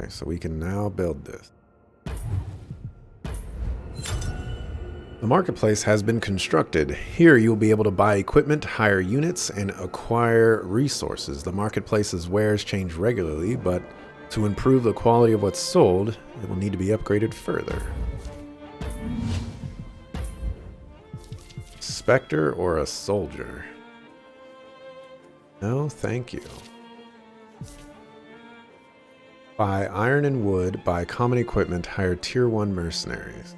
Okay, so we can now build this. The marketplace has been constructed. Here you'll be able to buy equipment, hire units, and acquire resources. The marketplace's wares change regularly, but to improve the quality of what's sold, it will need to be upgraded further. Spectre or a soldier? No, thank you. Buy iron and wood, buy common equipment, hire tier 1 mercenaries.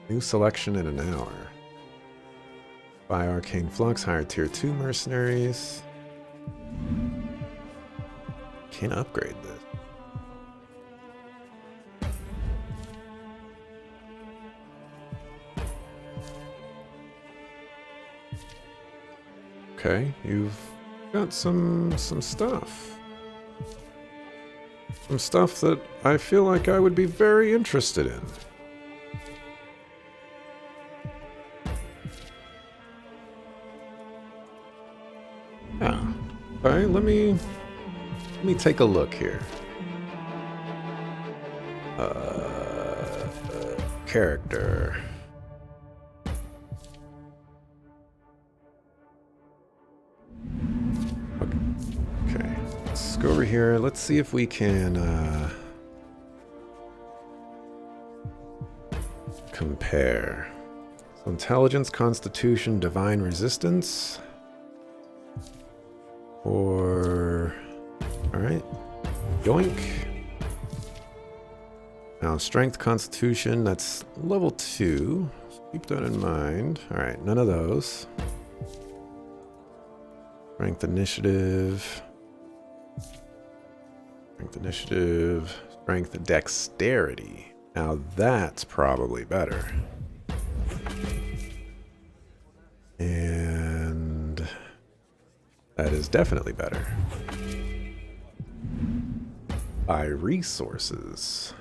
New selection in an hour. Buy arcane flux, hire tier 2 mercenaries. Can't upgrade this. Okay, you've got some stuff. Some stuff that I feel like I would be very interested in. Yeah. Okay, let me take a look here. Character. Okay, let's go over here. Let's see if we can compare. So intelligence, constitution, divine resistance. Or, all right, yoink. Now strength, constitution, that's level 2. So keep that in mind. All right, none of those. Strength, initiative. Strength, initiative. Strength, dexterity. Now that's probably better. And that is definitely better. Buy resources.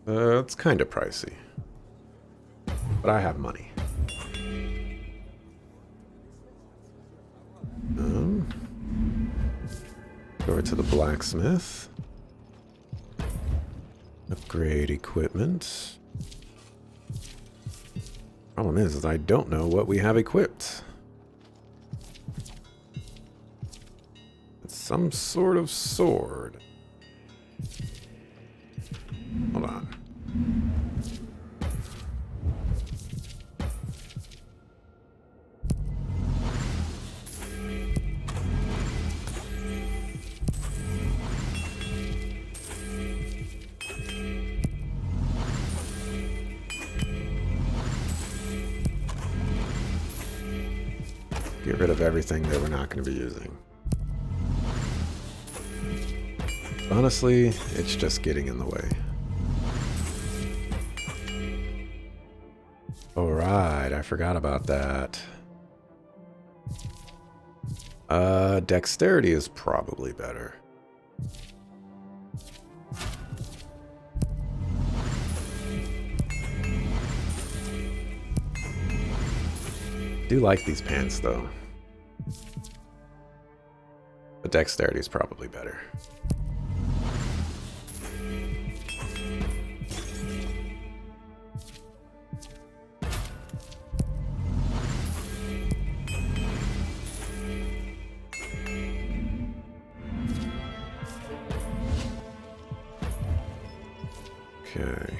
It's kind of pricey. But I have money. Go over to the blacksmith. Upgrade equipment. Problem is I don't know what we have equipped. It's some sort of sword. Hold on. Get rid of everything that we're not going to be using. Honestly, it's just getting in the way. Alright, I forgot about that. Dexterity is probably better. I do like these pants though. But dexterity is probably better. Okay.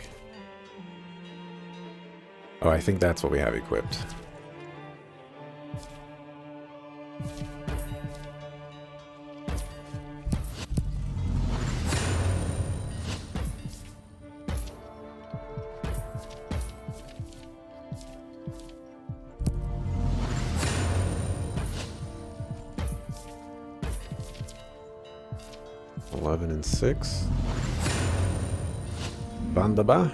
Oh, I think that's what we have equipped. And 6. Bandaba.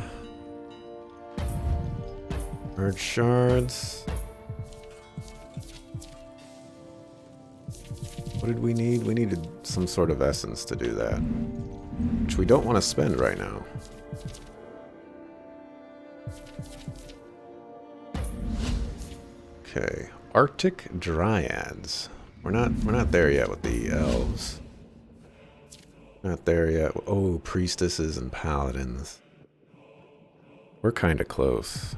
Merge shards. What did we need? We needed some sort of essence to do that, which we don't want to spend right now. Okay. Arctic Dryads. We're not there yet with the elves. Not there yet. Oh, priestesses and paladins. We're kind of close.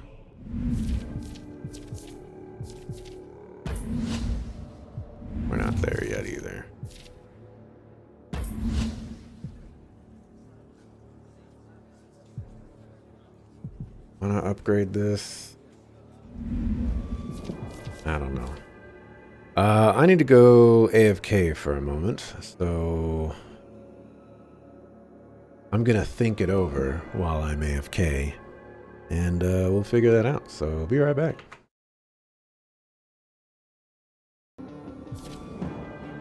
We're not there yet either. Wanna upgrade this? I don't know. I need to go AFK for a moment, so I'm gonna think it over while I'm AFK, and we'll figure that out. So I'll be right back.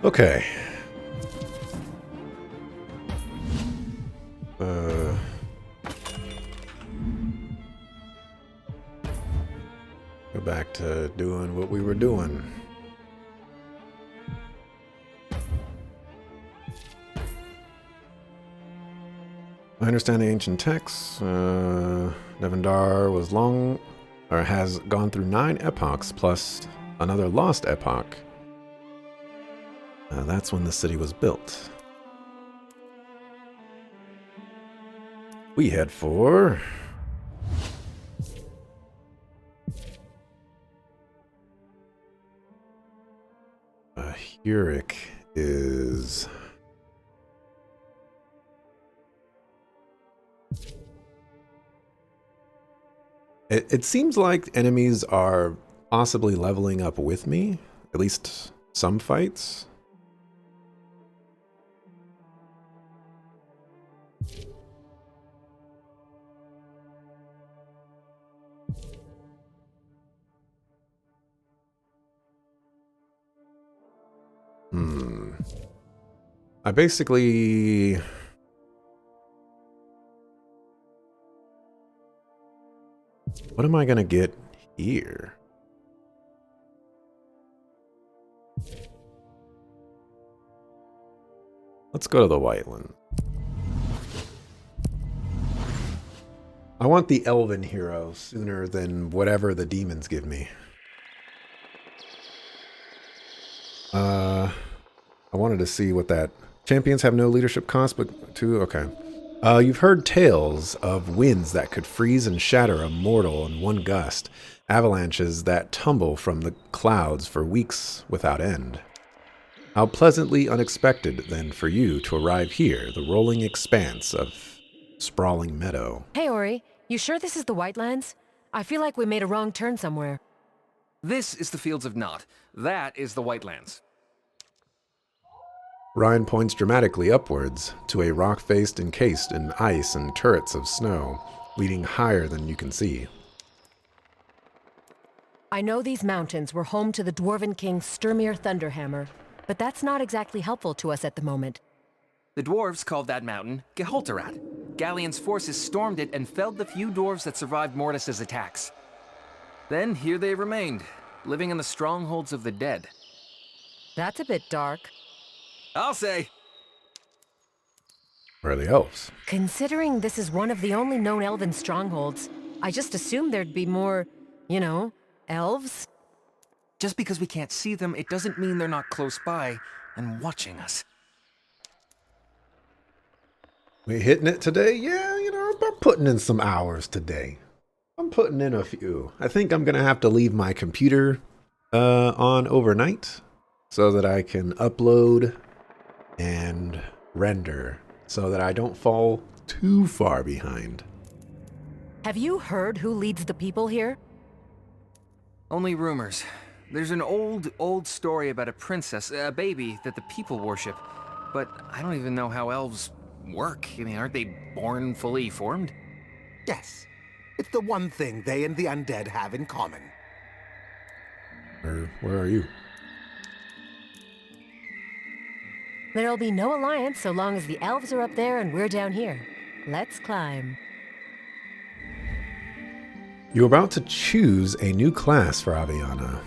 Okay. Go back to doing what we were doing. I understand the ancient texts. Nevendar was has gone through 9 epochs plus another lost epoch. That's when the city was built. We head for Huric is it seems like enemies are possibly leveling up with me, at least some fights. I basically... What am I gonna get here? Let's go to the Whiteland. I want the Elven hero sooner than whatever the demons give me. I wanted to see what that... Champions have no leadership cost, but 2... Okay. You've heard tales of winds that could freeze and shatter a mortal in one gust. Avalanches that tumble from the clouds for weeks without end. How pleasantly unexpected, then, for you to arrive here, the rolling expanse of sprawling meadow. Hey, Ori. You sure this is the Whitelands? I feel like we made a wrong turn somewhere. This is the Fields of Nott. That is the Whitelands. Ryan points dramatically upwards to a rock face encased in ice and turrets of snow, leading higher than you can see. I know these mountains were home to the Dwarven King Sturmir Thunderhammer, but that's not exactly helpful to us at the moment. The dwarves called that mountain Geholterat. Galleon's forces stormed it and felled the few dwarves that survived Mortis's attacks. Then here they remained, living in the strongholds of the dead. That's a bit dark. I'll say. Where are the elves? Considering this is one of the only known elven strongholds, I just assumed there'd be more, you know, elves. Just because we can't see them, it doesn't mean they're not close by and watching us. We hitting it today? Yeah, you know, I'm putting in some hours today. I'm putting in a few. I think I'm going to have to leave my computer on overnight so that I can upload and render so that I don't fall too far behind. Have you heard who leads the people here? Only rumors. There's an old story about a princess, a baby that the people worship. But I don't even know how elves work. I mean, aren't they born fully formed? Yes. It's the one thing they and the undead have in common. Where are you? There'll be no alliance so long as the elves are up there and we're down here. Let's climb. You're about to choose a new class for Aviana.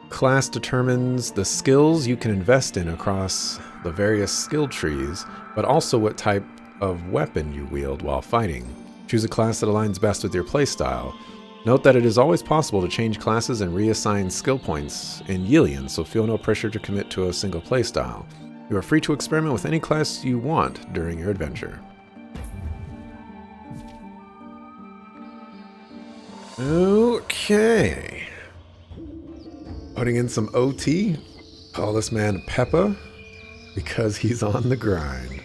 Class determines the skills you can invest in across the various skill trees, but also what type of weapon you wield while fighting. Choose a class that aligns best with your playstyle. Note that it is always possible to change classes and reassign skill points in Yilian, so feel no pressure to commit to a single playstyle. You are free to experiment with any class you want during your adventure. Okay. Putting in some OT. Call this man Peppa because he's on the grind.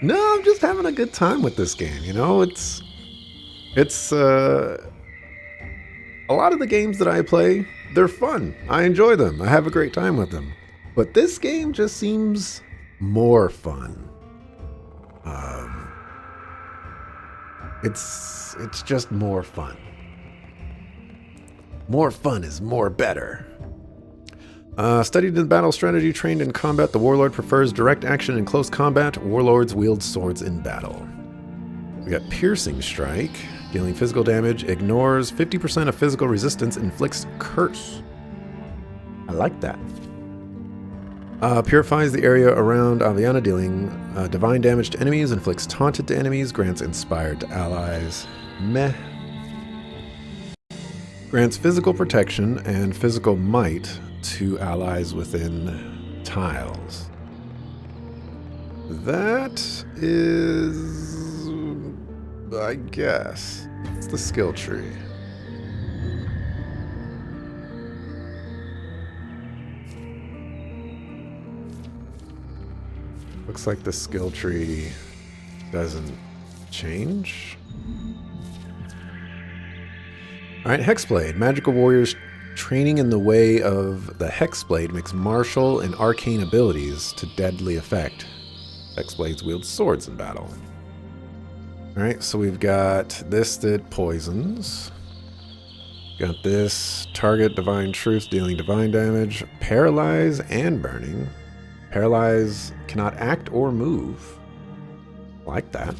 No, I'm just having a good time with this game, you know? It's a lot of the games that I play, they're fun. I enjoy them. I have a great time with them. But this game just seems more fun. It's just more fun. More fun is more better. Studied in battle strategy, trained in combat, the Warlord prefers direct action in close combat. Warlords wield swords in battle. We got Piercing Strike, dealing physical damage, ignores 50% of physical resistance, inflicts curse. I like that. Purifies the area around Aviana, dealing divine damage to enemies, inflicts taunted to enemies, grants inspired to allies. Meh. Grants physical protection and physical might to allies within tiles. That is, I guess, it's the skill tree. Looks like the skill tree doesn't change. Alright, Hexblade. Magical warriors training in the way of the Hexblade makes martial and arcane abilities to deadly effect. Hexblades wield swords in battle. Alright, so we've got this that poisons. Got this, target divine truth, dealing divine damage, paralyze and burning. Paralyze cannot act or move. Like that.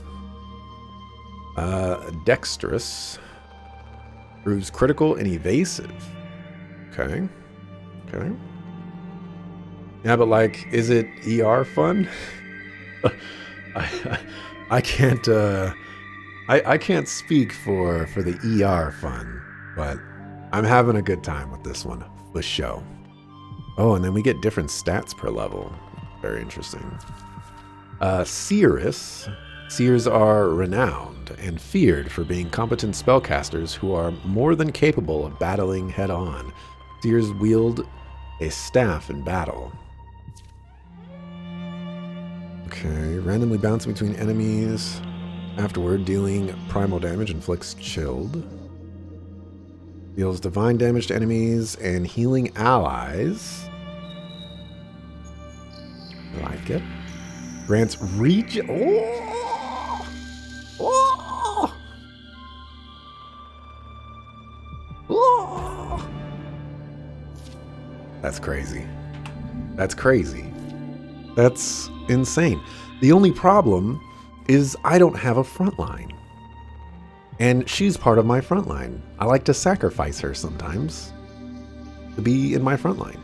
Dexterous. Proves critical and evasive. Okay. Okay. Yeah, but like, is it ER fun? I can't I can't speak for the ER fun, but I'm having a good time with this one for show. Oh, and then we get different stats per level. Very interesting. Seeress. Seers are renowned and feared for being competent spellcasters who are more than capable of battling head-on. Seers wield a staff in battle. Okay, randomly bouncing between enemies. Afterward, dealing primal damage, inflicts chilled. Deals divine damage to enemies and healing allies. I like it. Grants regen. Oh! Oh! Oh! That's crazy. That's crazy. That's insane. The only problem is I don't have a front line. And she's part of my front line. I like to sacrifice her sometimes to be in my front line.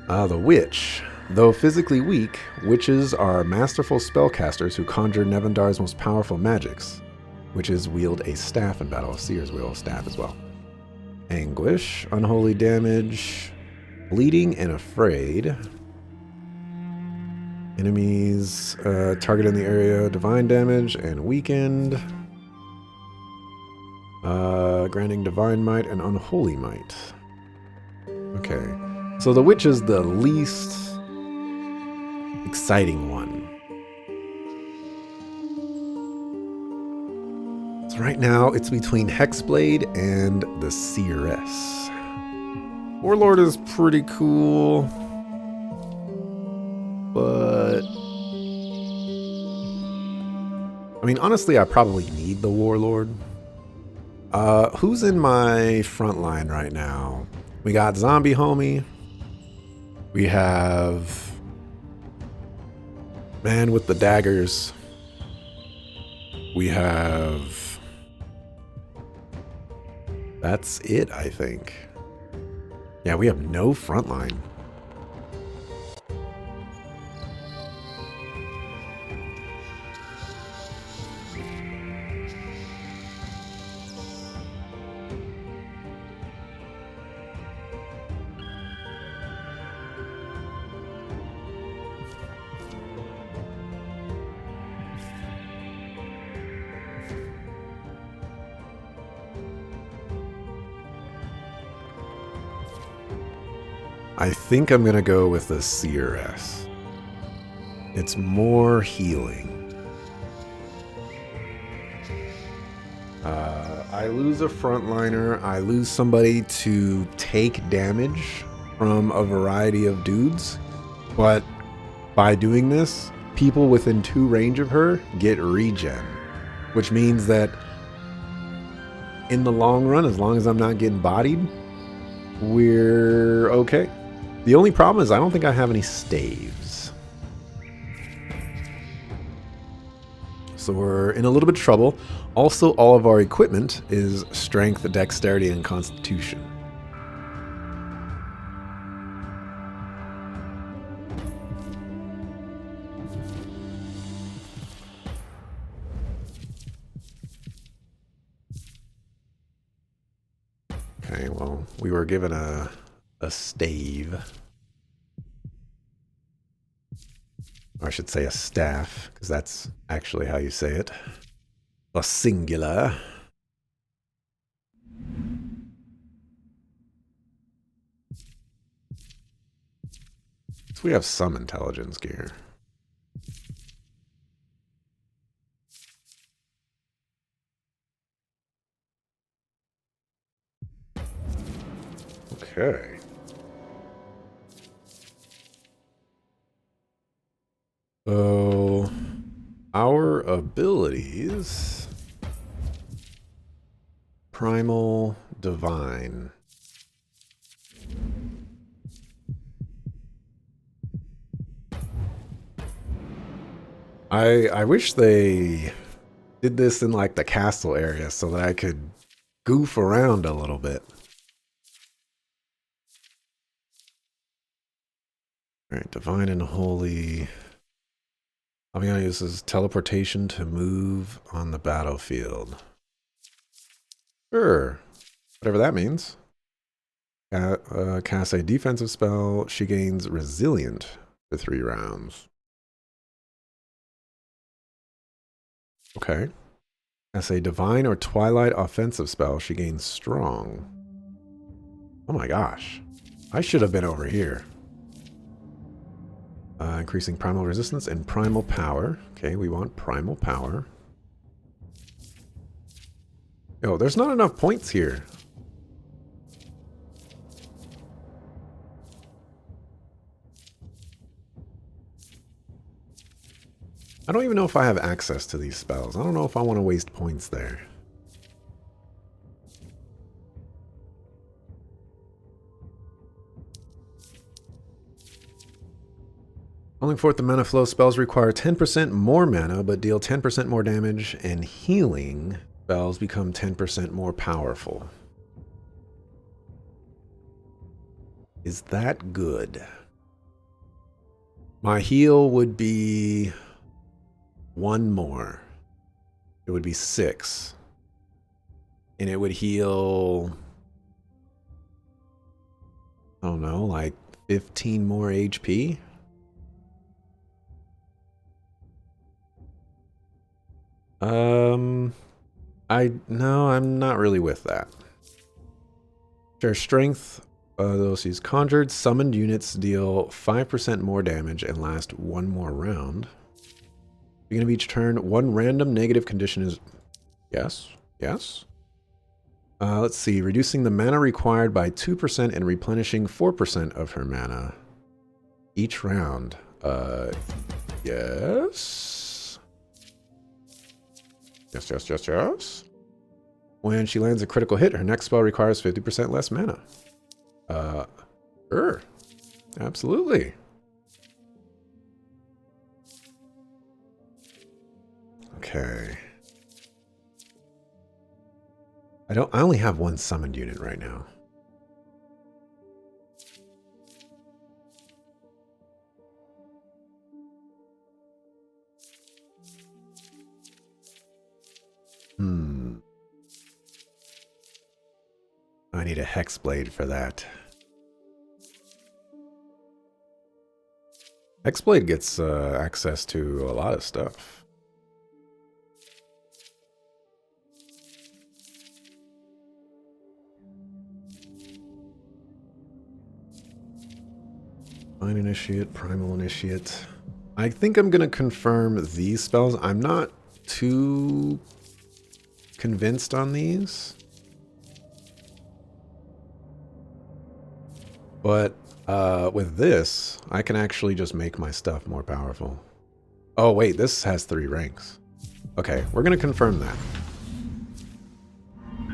The Witch. Though physically weak, witches are masterful spellcasters who conjure Nevendar's most powerful magics. Witches wield a staff in battle. Seers wield a staff as well. Anguish, unholy damage, bleeding and afraid. Enemies target in the area, divine damage and weakened. Granting divine might and unholy might. Okay, so the witch is the least exciting one. So right now it's between Hexblade and the Seeress. Warlord is pretty cool, but I mean, honestly, I probably need the Warlord. Who's in my front line right now? We got Zombie Homie. We have Man with the Daggers. We have... That's it, I think. Yeah, we have no front line. I think I'm going to go with the CRS. It's more healing. I lose a frontliner. I lose somebody to take damage from a variety of dudes. But by doing this, people within 2 range of her get regen. Which means that in the long run, as long as I'm not getting bodied, we're okay. The only problem is I don't think I have any staves. So we're in a little bit of trouble. Also, all of our equipment is strength, dexterity, and constitution. Okay, well, we were given a stave. Or I should say a staff, because that's actually how you say it. A singular. So we have some intelligence gear. Okay. So our abilities. Primal Divine. I wish they did this in like the castle area so that I could goof around a little bit. Alright, Divine and Holy. I'm gonna use this teleportation to move on the battlefield. Sure. Whatever that means. Cast a defensive spell. She gains Resilient for 3 rounds. Okay. Cast a Divine or Twilight offensive spell. She gains Strong. Oh my gosh. I should have been over here. Increasing Primal Resistance and Primal Power. Okay, we want Primal Power. Yo, there's not enough points here. I don't even know if I have access to these spells. I don't know if I want to waste points there. Calling forth the mana flow spells require 10% more mana, but deal 10% more damage, and healing spells become 10% more powerful. Is that good? My heal would be 1 more. It would be 6. And it would heal, I don't know, like 15 more HP? No, I'm not really with that. Share strength. Those he's conjured. Summoned units deal 5% more damage and last 1 more round. Beginning of each turn, 1 random negative condition is... Yes. Yes. Let's see. Reducing the mana required by 2% and replenishing 4% of her mana each round. Yes. Yes. When she lands a critical hit, her next spell requires 50% less mana. Sure. Absolutely. Okay. I only have 1 summoned unit right now. I need a Hexblade for that. Hexblade gets access to a lot of stuff. Divine Initiate, Primal Initiate. I think I'm going to confirm these spells. I'm not too convinced on these. But with this, I can actually just make my stuff more powerful. Oh, wait, this has 3 ranks. Okay, we're going to confirm that.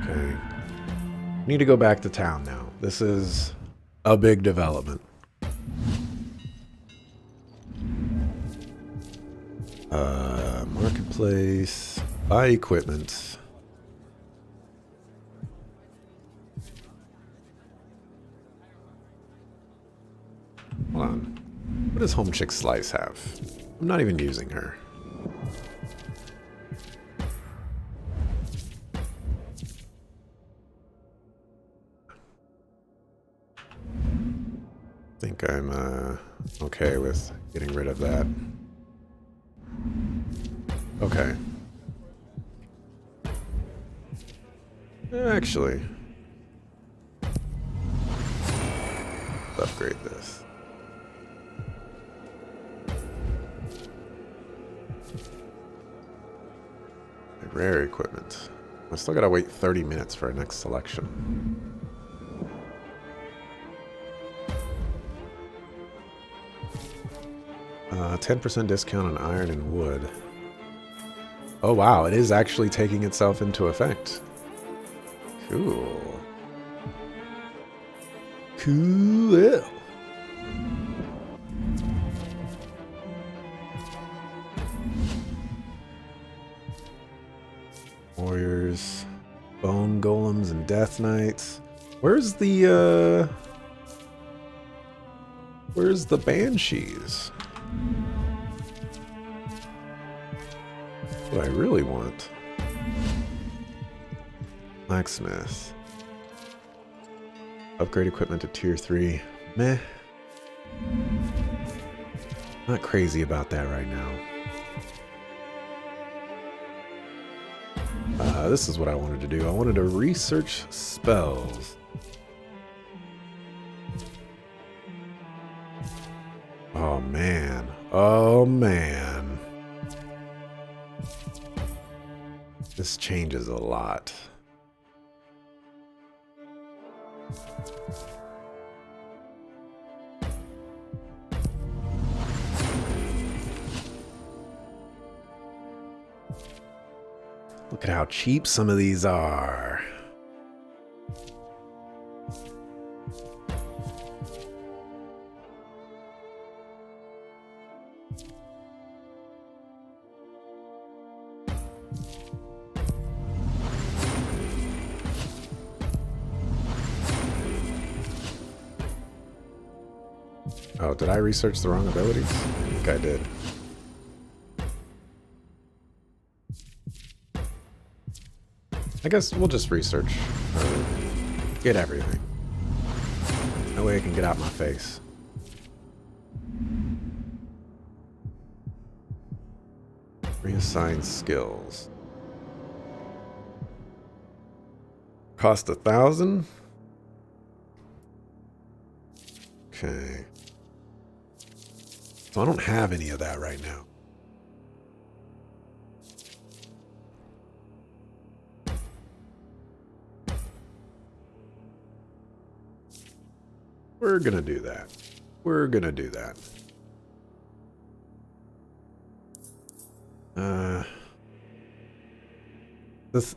Okay. Need to go back to town now. This is a big development. Marketplace. Buy equipment. Hold on. What does Home Chick Slice have? I'm not even using her. I think I'm okay with getting rid of that. Okay. Actually, let's upgrade this. Rare equipment. I still gotta wait 30 minutes for our next selection. 10% discount on iron and wood. Oh wow, it is actually taking itself into effect. Cool. Cool. Warriors, bone golems, and death knights. Where's the banshees? What I really want. Blacksmith. Upgrade equipment to tier 3. Meh. Not crazy about that right now. This is what I wanted to do. I wanted to research spells. Oh man. Oh man. This changes a lot. Look at how cheap some of these are. Oh, did I research the wrong abilities? I think I did. I guess we'll just research. Get everything. No way I can get out my face. Reassign skills. Cost 1,000? Okay. So I don't have any of that right now. We're gonna do that. We're gonna do that.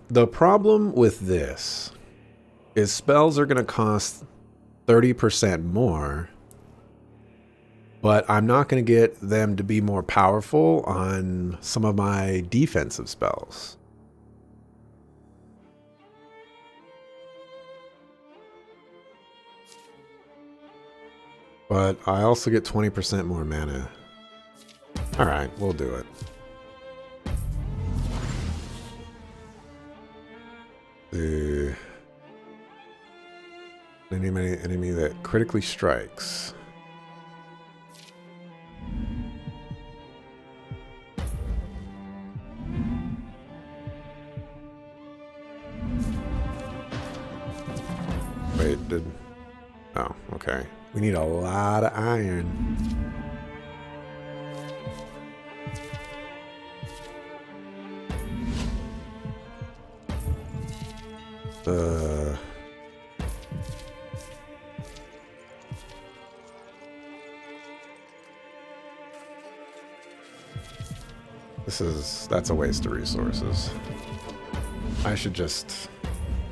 The problem with this is spells are gonna cost 30% more, but I'm not gonna get them to be more powerful on some of my defensive spells. But I also get 20% more mana. Alright, we'll do it. The enemy that critically strikes. Wait, oh, okay. We need a lot of iron. That's a waste of resources. I should just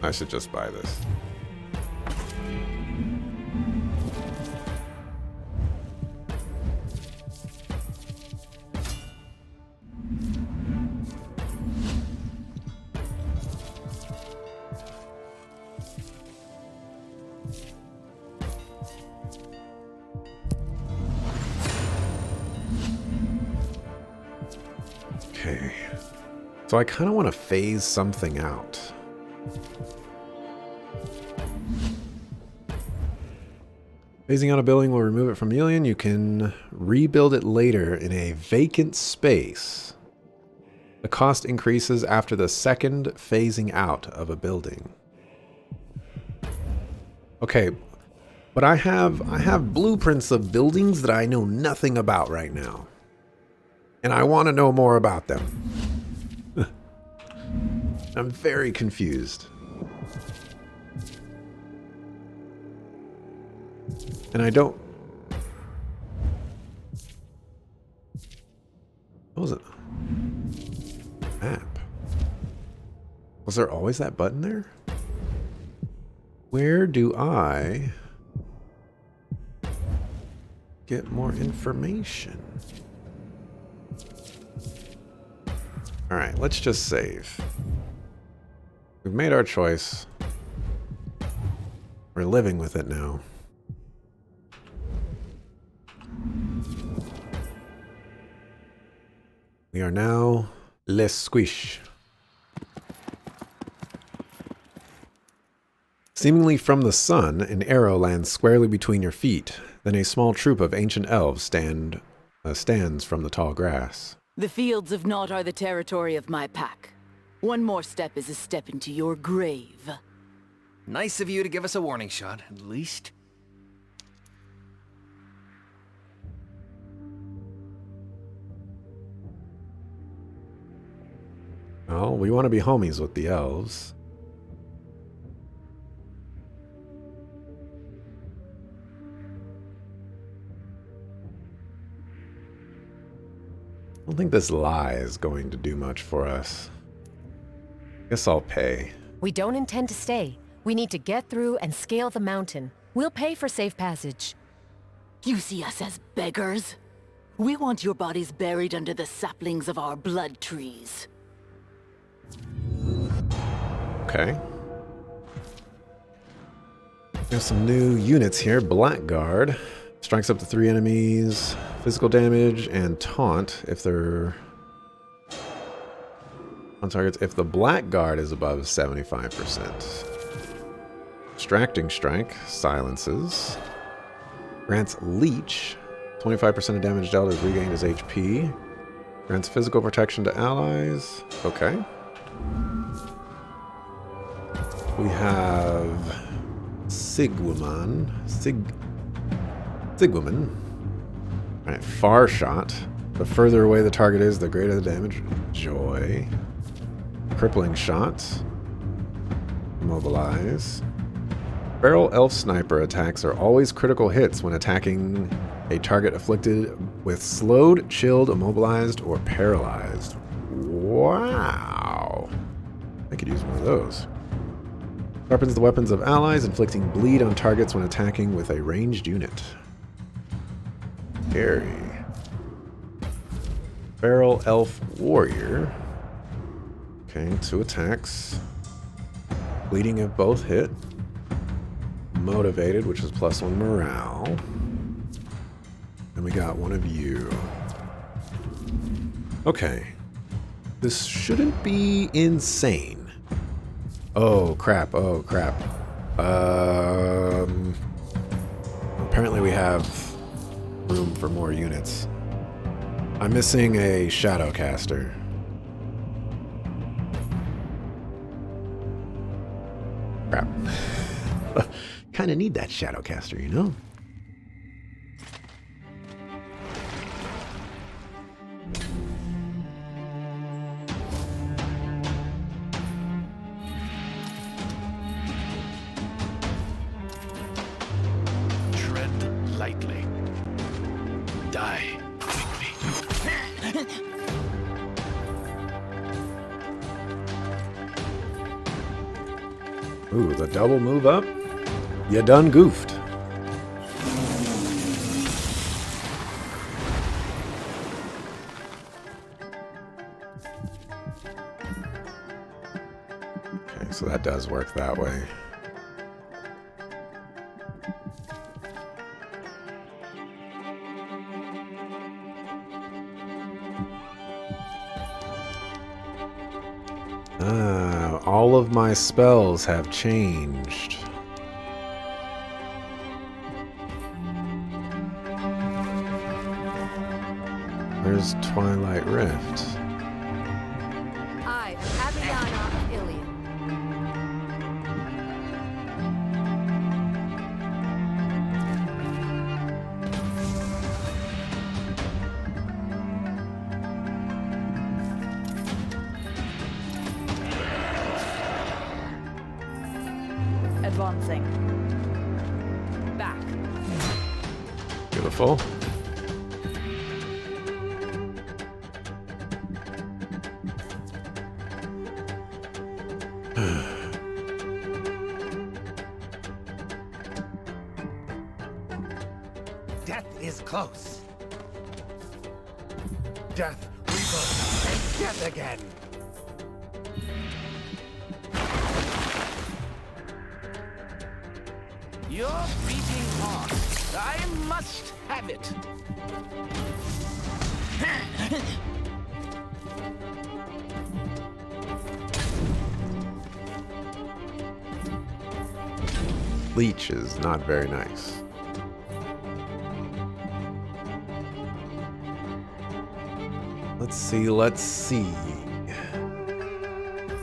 buy this. Okay. So I kind of want to phase something out. Phasing out a building will remove it from Alien. You can rebuild it later in a vacant space. The cost increases after the second phasing out of a building. Okay, but I have blueprints of buildings that I know nothing about right now. And I want to know more about them. I'm very confused. And I don't... What was it? Map. Was there always that button there? Where do I get more information? Alright, let's just save. We've made our choice. We're living with it now. We are now Les Squish. Seemingly from the sun, an arrow lands squarely between your feet. Then a small troop of ancient elves stands from the tall grass. The fields of Nod are the territory of my pack. One more step is a step into your grave. Nice of you to give us a warning shot, at least. Well, we want to be homies with the elves. I don't think this lie is going to do much for us. Guess I'll pay. We don't intend to stay. We need to get through and scale the mountain. We'll pay for safe passage. You see us as beggars? We want your bodies buried under the saplings of our blood trees. Okay. There's some new units here. Blackguard. Strikes up to 3 enemies. Physical damage and taunt if they're on targets. If the Blackguard is above 75%. Distracting Strike. Silences. Grants Leech. 25% of damage dealt is regained as HP. Grants physical protection to allies. Okay. We have Sigwoman. Sigwoman. Alright, Far Shot. The further away the target is, the greater the damage. Joy. Crippling Shot. Immobilize. Feral Elf Sniper attacks are always critical hits when attacking a target afflicted with slowed, chilled, immobilized, or paralyzed. Wow. I could use one of those. Sharpens the weapons of allies, inflicting bleed on targets when attacking with a ranged unit. Scary. Feral Elf Warrior. Okay, 2 attacks. Bleeding if both hit. Motivated, which is +1 morale. And we got one of you. Okay. This shouldn't be insane. Oh crap, oh crap. Apparently we have room for more units. I'm missing a Shadowcaster. Crap. Kinda need that Shadowcaster, you know? Ooh, the double move up? You done goofed. Okay, so that does work that way. Ah, all of my spells have changed. Where's Twilight Rift? I am Aviana of Ilion. Advancing. Back. Beautiful. Death is close. Death, rebirth, and death again. You're beating heart. I must have it. Leech is not very nice. Let's see, let's see.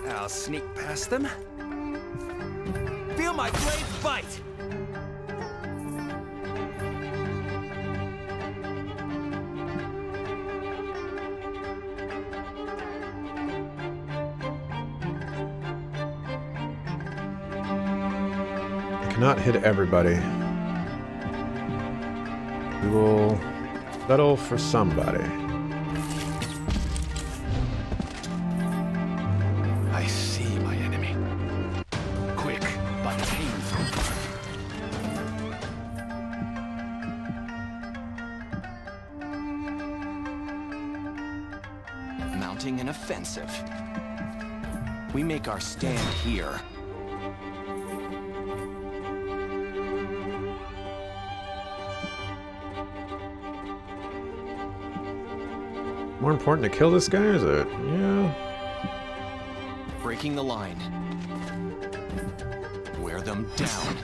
I'll sneak past them. Feel my blade bite! I cannot hit everybody. We will settle for somebody. I see my enemy. Quick, but painful. Mounting an offensive. We make our stand here. More important to kill this guy, or is it? Yeah. Breaking the line. Wear them down.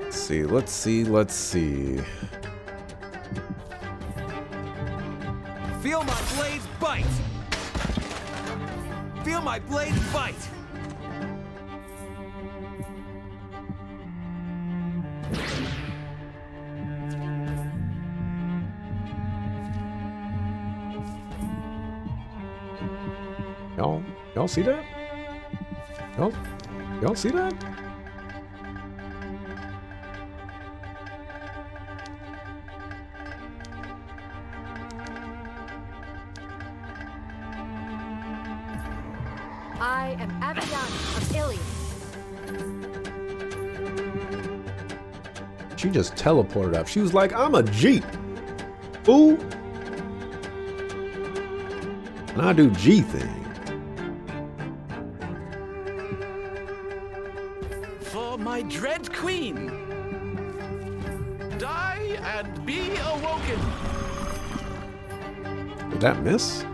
Let's see, let's see, let's see. Feel my blade's bite! Feel my blade's bite! Y'all see that? Y'all see that? I am Aviana of Ilion. She just teleported up. She was like, I'm a Jeep. Fool. And I do G thing. For my dread queen. Die and be awoken. Did that miss?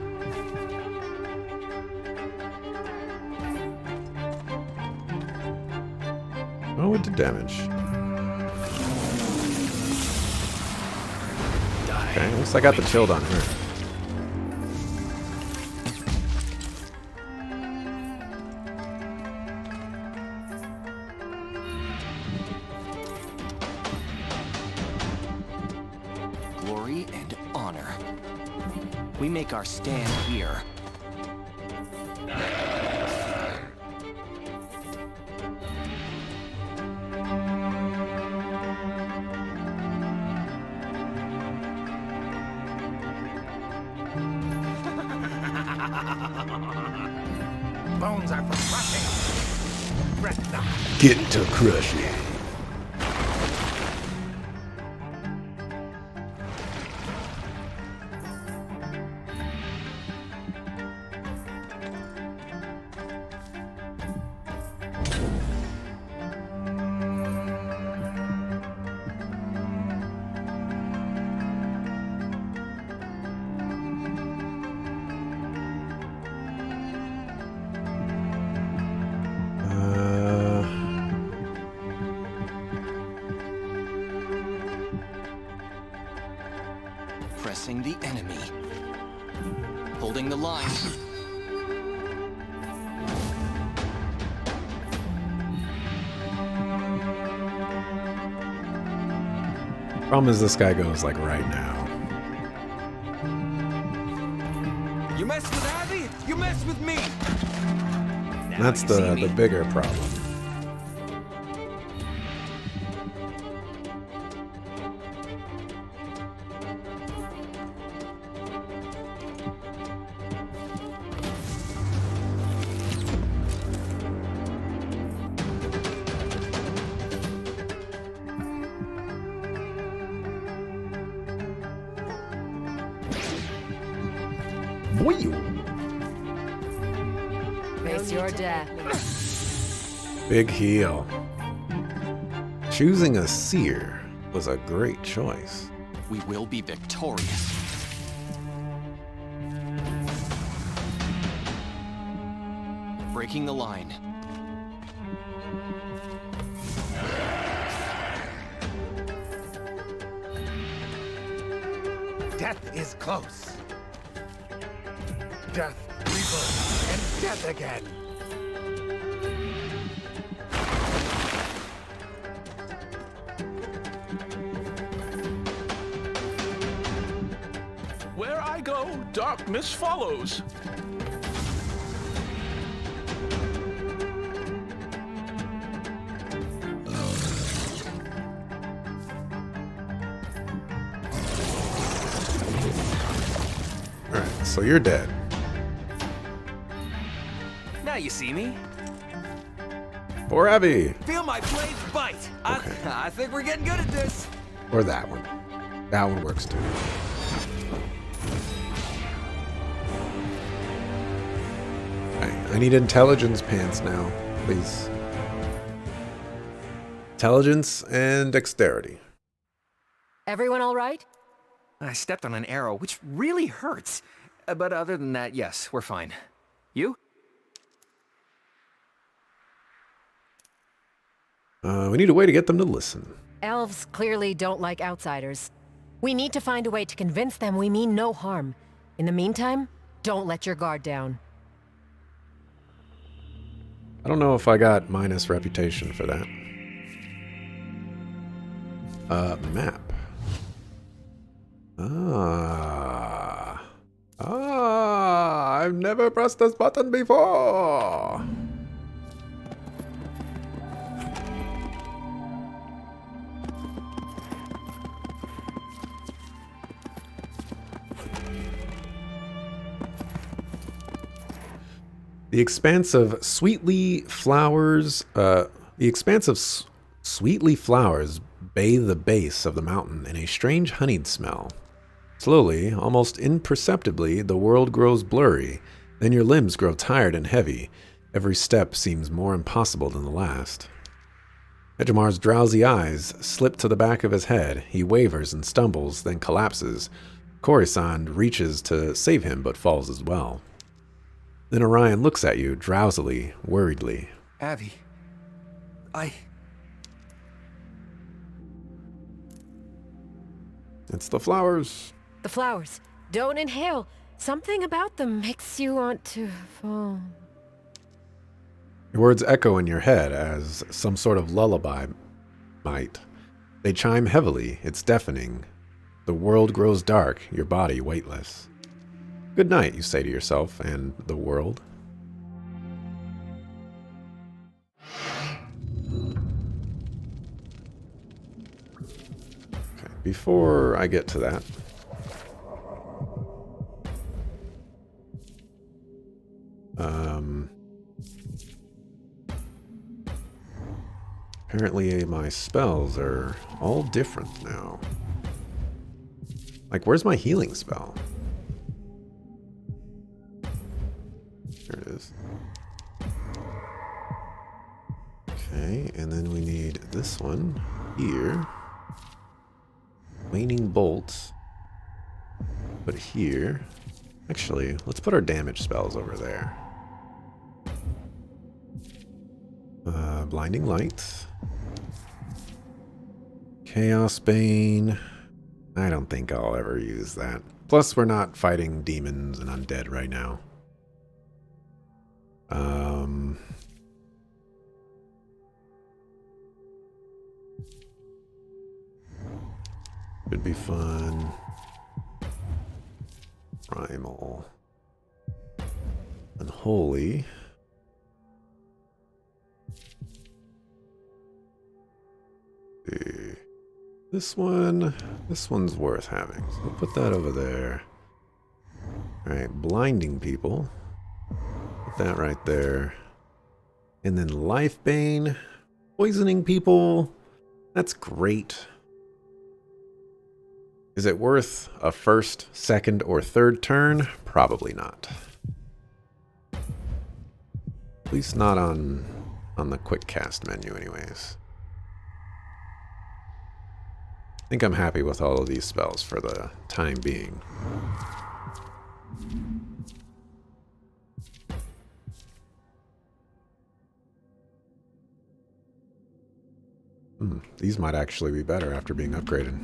Oh, it did damage. Okay, looks like I got the shield on her. Glory and honor. We make our stand here. bones are for crushing. Fret not. Get to crushing. Pressing the enemy. Holding the line. Problem is, this guy goes like right now. You mess with Abby, you mess with me. Now That's you see me. the bigger problem. Face your death. Big heal. Choosing a seer was a great choice. We will be victorious. Breaking the line. Death is close. Death, rebirth, and death again. Where I go, darkness follows. Alright, so you're dead. Now you see me. Or Abby. Feel my blades bite. Okay. I think we're getting good at this. Or that one. That one works too. Okay, I need intelligence pants now, please. Intelligence and dexterity. Everyone all right? I stepped on an arrow, which really hurts. But other than that, yes, we're fine. You? We need a way to get them to listen. Elves clearly don't like outsiders. We need to find a way to convince them we mean no harm. In the meantime, don't let your guard down. I don't know if I got minus reputation for that. Map. I've never pressed this button before. The expanse of sweetly flowers bathe the base of the mountain in a strange honeyed smell. Slowly, almost imperceptibly, the world grows blurry. Then your limbs grow tired and heavy. Every step seems more impossible than the last. Ejamar's drowsy eyes slip to the back of his head. He wavers and stumbles, then collapses. Coruscant reaches to save him, but falls as well. Then Orion looks at you, drowsily, worriedly. Abby. It's the flowers. The flowers. Don't inhale. Something about them makes you want to fall. Your words echo in your head as some sort of lullaby might. They chime heavily. It's deafening. The world grows dark, your body weightless. Good night, you say to yourself and the world. Okay, before I get to that, Apparently my spells are all different now. Like, where's my healing spell? There it is. Okay, and then we need this one here. Waning bolts. Put it here. Actually, let's put our damage spells over there. Blinding light. Chaos Bane. I don't think I'll ever use that. Plus, we're not fighting demons and undead right now. Should be fun. Primal. Unholy. This one's worth having. So we'll put that over there. Alright, blinding people. Put that right there. And then Life Bane. Poisoning people. That's great. Is it worth a first, second, or third turn? Probably not. At least not on the quick cast menu anyways. I think I'm happy with all of these spells for the time being. These might actually be better after being upgraded.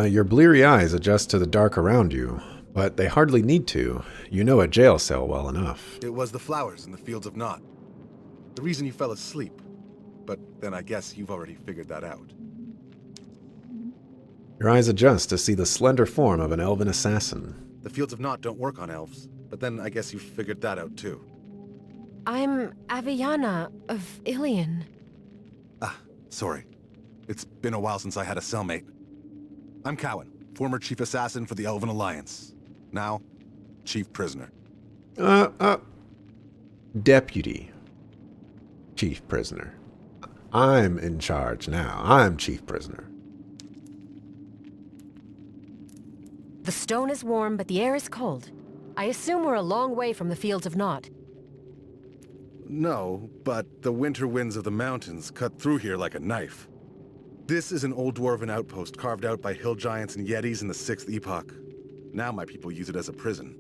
Your bleary eyes adjust to the dark around you, but they hardly need to. You know a jail cell well enough. It was the flowers in the fields of Nod. The reason you fell asleep. But then I guess you've already figured that out. Your eyes adjust to see the slender form of an elven assassin. The fields of Nod don't work on elves, but then I guess you've figured that out too. I'm Aviana of Ilion. Ah, sorry. It's been a while since I had a cellmate. I'm Cowan, former chief assassin for the Elven Alliance. Now, chief prisoner. Deputy chief prisoner. I'm in charge now. I'm chief prisoner. The stone is warm, but the air is cold. I assume we're a long way from the fields of Nod. No, but the winter winds of the mountains cut through here like a knife. This is an old dwarven outpost carved out by hill giants and yetis in the 6th epoch. Now my people use it as a prison.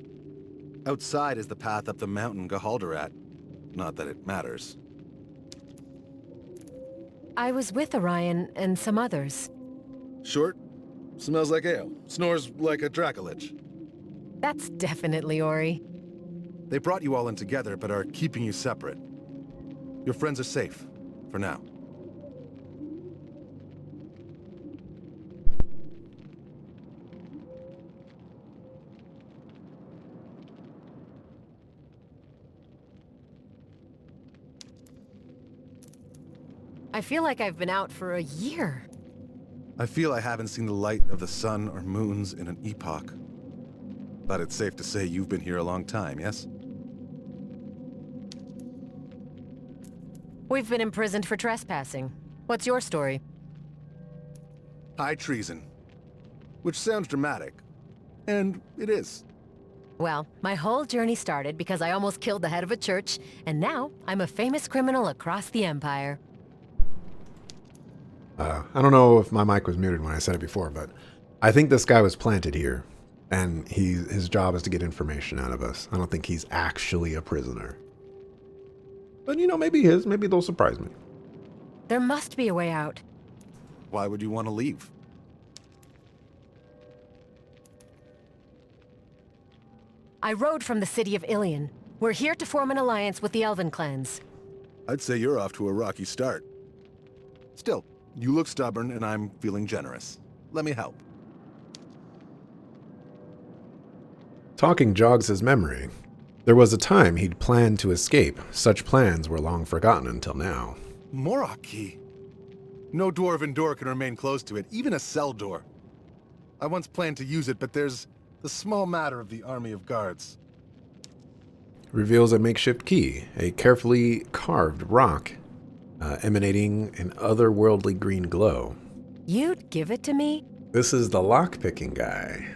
Outside is the path up the mountain Gahalderat. Not that it matters. I was with Orion and some others. Short, smells like ale, snores like a Dracolich. That's definitely Ori. They brought you all in together, but are keeping you separate. Your friends are safe, for now. I feel like I've been out for a year. I feel I haven't seen the light of the sun or moons in an epoch. But it's safe to say you've been here a long time, yes? We've been imprisoned for trespassing. What's your story? High treason. Which sounds dramatic. And it is. Well, my whole journey started because I almost killed the head of a church, and now I'm a famous criminal across the Empire. I don't know if my mic was muted when I said it before, but I think this guy was planted here, and his job is to get information out of us. I don't think he's actually a prisoner. But, you know, maybe he is. Maybe they'll surprise me. There must be a way out. Why would you want to leave? I rode from the city of Ilion. We're here to form an alliance with the Elven clans. I'd say you're off to a rocky start. Still, you look stubborn and I'm feeling generous. Let me help. Talking jogs his memory. There was a time he'd planned to escape. Such plans were long forgotten until now. Morok key. No dwarven door can remain close to it, even a cell door. I once planned to use it, but there's the small matter of the army of guards. Reveals a makeshift key, a carefully carved rock emanating an otherworldly green glow. You'd give it to me? This is the lock-picking guy.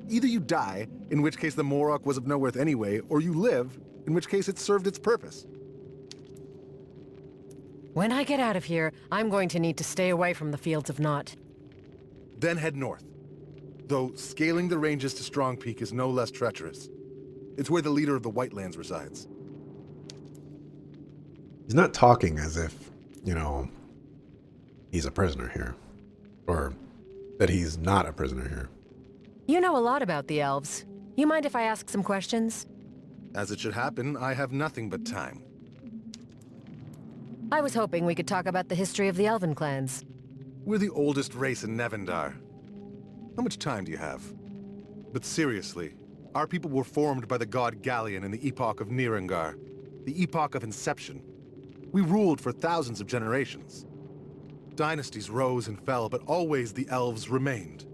Either you die, in which case the Morok was of no worth anyway, or you live, in which case it served its purpose. When I get out of here, I'm going to need to stay away from the Fields of Naught. Then head north. Though scaling the ranges to Strong Peak is no less treacherous. It's where the leader of the Whitelands resides. He's not talking as if, he's a prisoner here. Or that he's not a prisoner here. You know a lot about the elves. You mind if I ask some questions? As it should happen, I have nothing but time. I was hoping we could talk about the history of the Elven clans. We're the oldest race in Nevendar. How much time do you have? But seriously, our people were formed by the god Galleon in the Epoch of Nirengar, the Epoch of Inception. We ruled for thousands of generations. Dynasties rose and fell, but always the elves remained.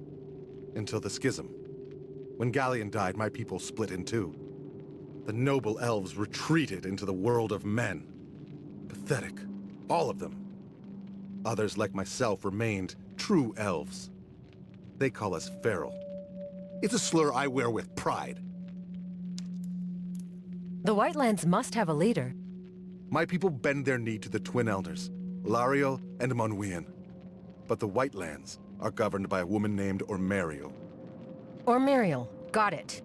Until the Schism. When Galleon died, my people split in two. The noble elves retreated into the world of men. Pathetic. All of them. Others, like myself, remained true elves. They call us feral. It's a slur I wear with pride. The Whitelands must have a leader. My people bend their knee to the twin elders, Lariel and Monwian. But the Whitelands are governed by a woman named Ormariel. Ormariel. Got it.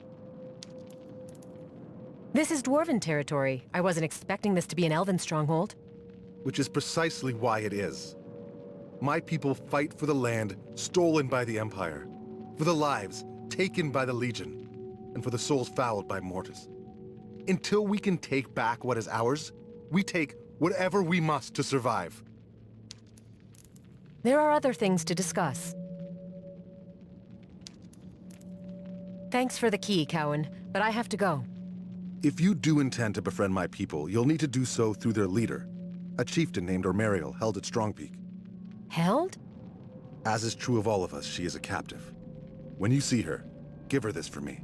This is Dwarven territory. I wasn't expecting this to be an Elven stronghold. Which is precisely why it is. My people fight for the land stolen by the Empire, for the lives taken by the Legion, and for the souls fouled by Mortis. Until we can take back what is ours, we take whatever we must to survive. There are other things to discuss. Thanks for the key, Cowan, but I have to go. If you do intend to befriend my people, you'll need to do so through their leader, a chieftain named Ormariel, held at Strong Peak. Held? As is true of all of us, she is a captive. When you see her, give her this for me.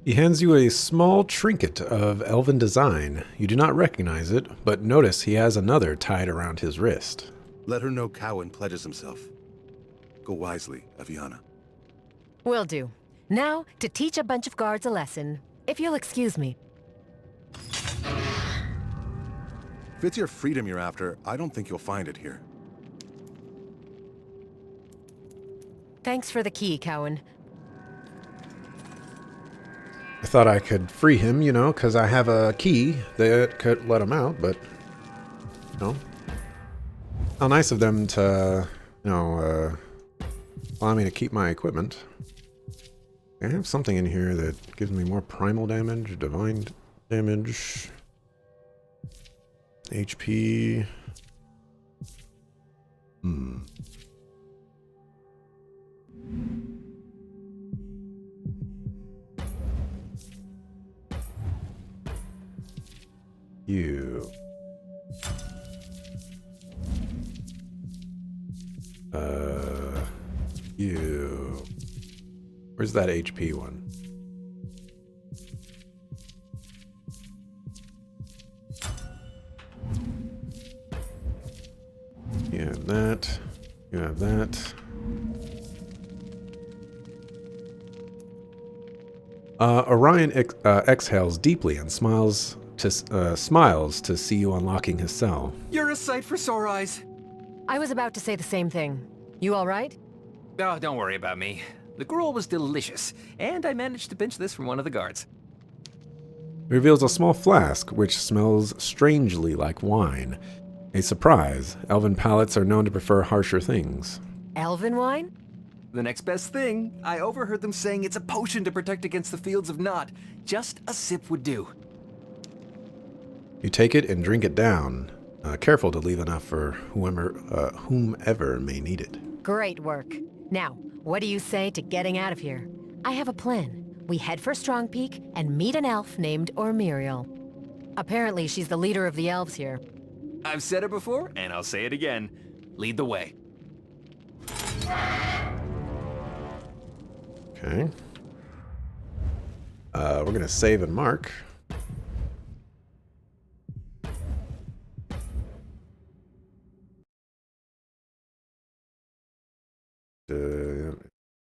He hands you a small trinket of elven design. You do not recognize it, but notice he has another tied around his wrist. Let her know Cowan pledges himself. Go wisely, Aviana. Will do. Now, to teach a bunch of guards a lesson, if you'll excuse me. If it's your freedom you're after, I don't think you'll find it here. Thanks for the key, Cowan. I thought I could free him, because I have a key that could let him out, but, how nice of them to, allow me to keep my equipment. I have something in here that gives me more primal damage, divine damage, HP. You. You. Where's that HP one? You have that. You have that. Orion exhales deeply and smiles to see you unlocking his cell. You're a sight for sore eyes. I was about to say the same thing. You all right? Oh, don't worry about me. The gruel was delicious, and I managed to pinch this from one of the guards. Reveals a small flask which smells strangely like wine. A surprise. Elven palates are known to prefer harsher things. Elven wine? The next best thing, I overheard them saying it's a potion to protect against the Fields of Naught. Just a sip would do. You take it and drink it down. Careful to leave enough for whomever may need it. Great work. Now, what do you say to getting out of here? I have a plan. We head for Strong Peak and meet an elf named Ormariel. Apparently, she's the leader of the elves here. I've said it before, and I'll say it again. Lead the way. Okay. We're going to save and mark.